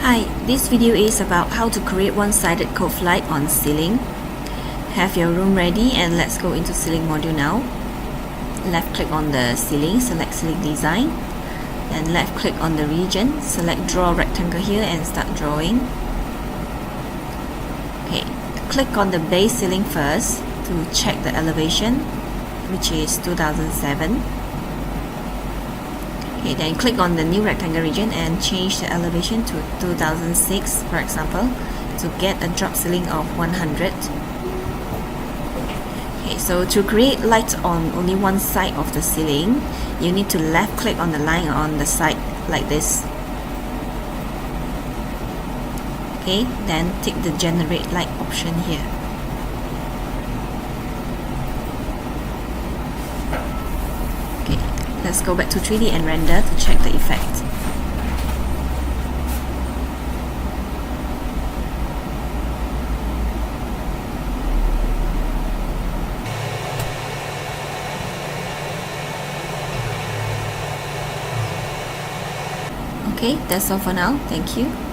Hi, this video is about how to create one-sided cove light on ceiling. Have your room ready and let's go into ceiling module now. Left click on the ceiling, select ceiling design. Then left click on the region, select draw rectangle here and start drawing. Okay, click on the base ceiling first to check the elevation, which is 2007. Okay, then click on the new rectangle region and change the elevation to 2006, for example, to get a drop ceiling of 100. Okay, so to create light on only one side of the ceiling, you need to left click on the line on the side like this. Okay, then tick the generate light option here. Let's go back to 3D and render to check the effect. Okay, that's all for now. Thank you.